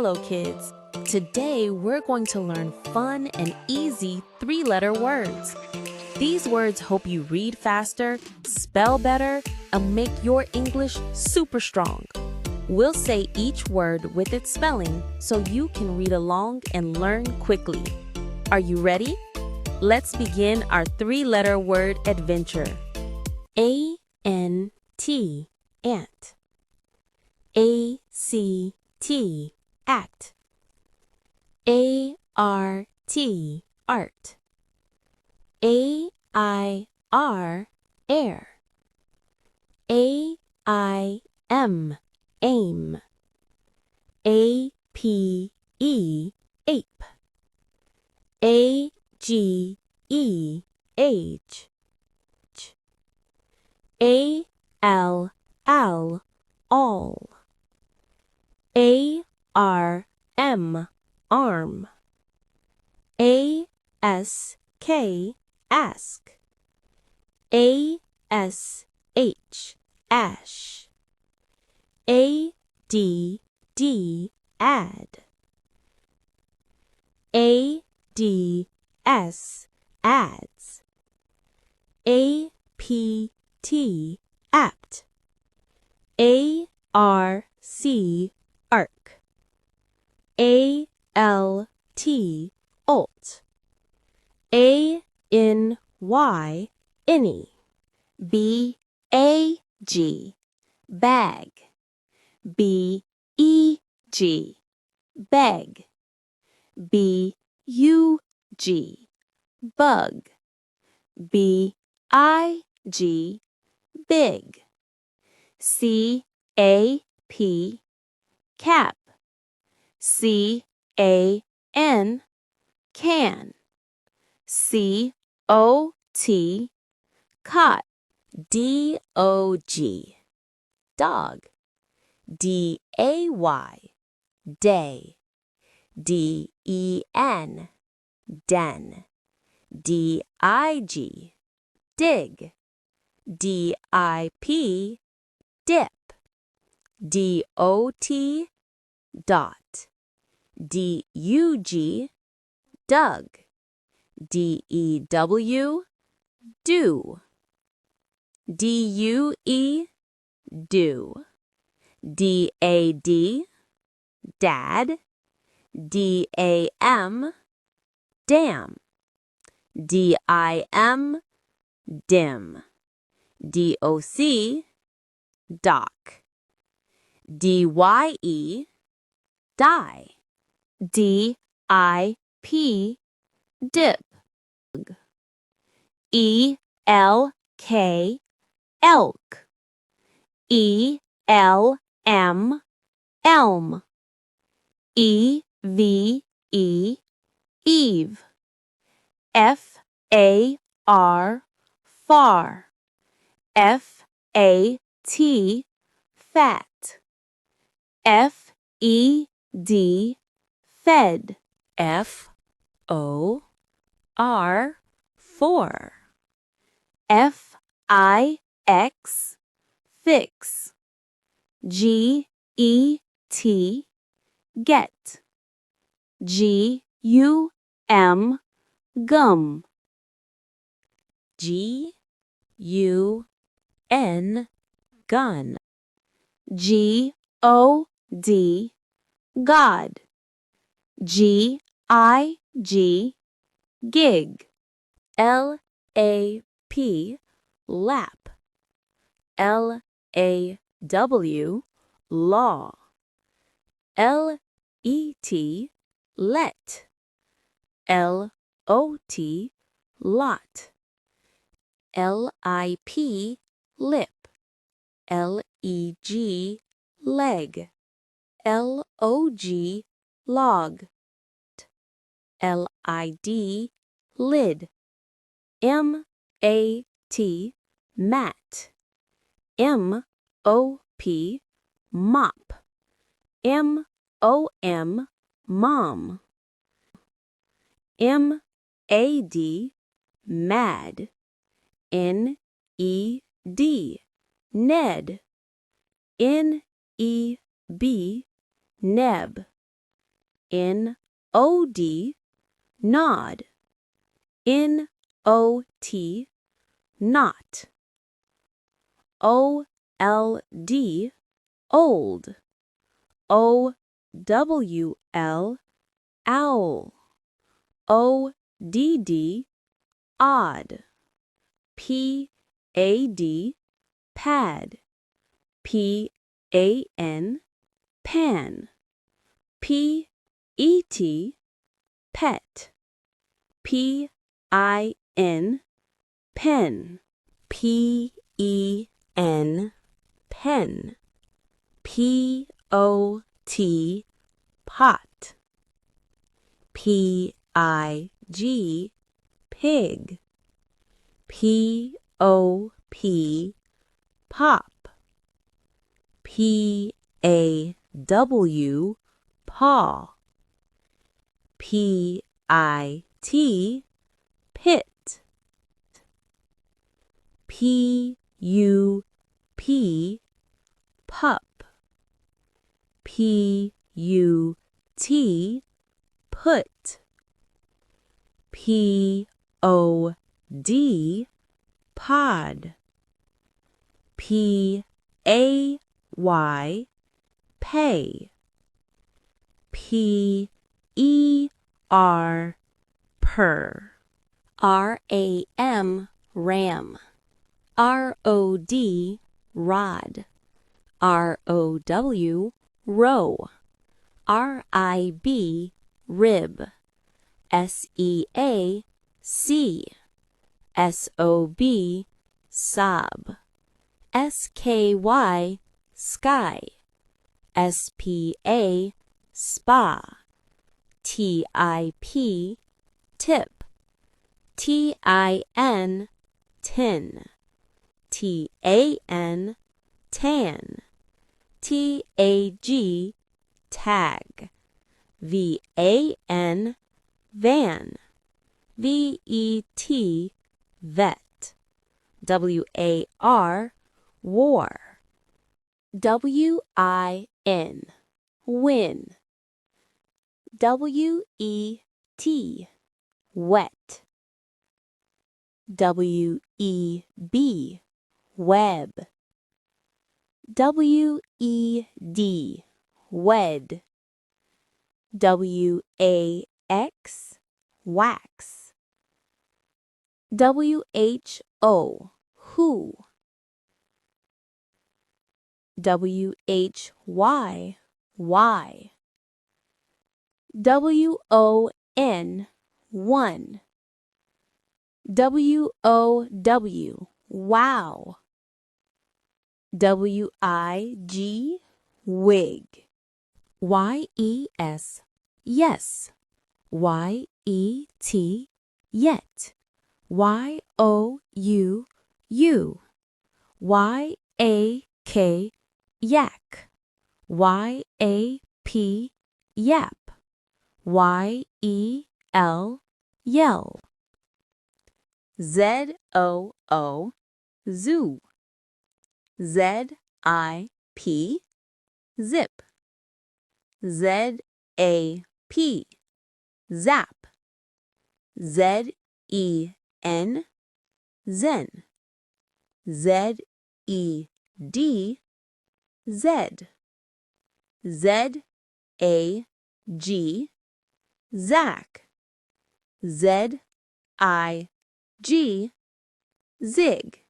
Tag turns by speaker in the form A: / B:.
A: Hello, kids. Today we're going to learn fun and easy three-letter words. These words help you read faster, spell better, and make your English super strong. We'll say each word with its spelling so you can read along and learn quickly. Are you ready? Let's begin our three-letter word adventure. A-N-T, ant. A-C-T, act. A-R-T, art. A-I-R, air. A-I-M, aim. A-P-E, ape. A-G-E, age. A-L-L, all. A-R-M, arm. A-S-K, ask. A-S-H, ash. A-D-D, add. A-D-S, adds. A-P-T, apt. A-R-C, arc. A-L-T, alt. A-N-Y, any. B-A-G, bag. B-E-G, beg. B-U-G, bug. B-I-G, big. C-A-P, cap. C-A-N, can. C-O-T, cot. D-O-G, dog. D-A-Y, day. D-E-N, den. D-I-G, dig. D-I-P, dip. D-O-T, dot. D-U-G, dug. D-E-W, do. D-U-E, do. D-A-D, dad. D-A-M, dam. D-I-M, dim. D-O-C, dock. D-Y-E, die. D-I-P, dip. E-L-K, elk. E-L-M, elm. E-V-E, eve. F-A-R, far. F-A-T, fat. F-E-D, fed. F-O-R, for. F-I-X, fix. G-E-T, get. G-U-M, gum. G-U-N, gun. G-O-D, God. G-I-G, gig. L-A-P, lap. L-A-W, law. L-E-T, let. L-O-T, lot. L-I-P, lip. L-E-G, leg. L-O-G, log. L-I-D, lid. M-A-T, mat. M-O-P, mop. M-O-M, mom. M-A-D, mad. N-E-D, Ned. N-E-B, neb. N-O-D, nod. N-O-T, not. O-L-D, old. O-W-L, owl. O-D-D, odd. P-A-D, pad. P-A-N, pan. P-E-T, pet. P-I-N, pen. P-E-N, pen. P-O-T, pot. P-I-G, pig. P-O-P, pop. P-A-W, paw. P-I-T, pit. P-U-P, pup. P-U-T, put. P-O-D, pod. P-A-Y, pay. P-E-R, purr. R-A-M, ram. R-O-D, rod. R-O-W, row. R-I-B, rib. S-E-A, sea. S-O-B, sob. S-K-Y, sky. S-P-A, spa. T-I-P, tip. T-I-N, tin. T-A-N, tan. T-A-G, tag. V-A-N, van. V-E-T, vet. W-A-R, war. W-I-N, win. W-E-T, wet. W-E-B, web. W-E-D, wed. W-A-X, wax. W-H-O, who. W-H-Y, why. W-O-N, one. W-O-W, wow. W-I-G, wig. Y-E-S, yes. Y-E-T, yet. Y-O-U, you. Y-A-K, yak. Y-A-P, yap. Y-E-L, yell. Z-O-O, zoo. Z-I-P, zip. Z-A-P, zap. Z-E-N, zen. Z-E-D, zed. Z-A-G, Zach. Z-I-G, zig.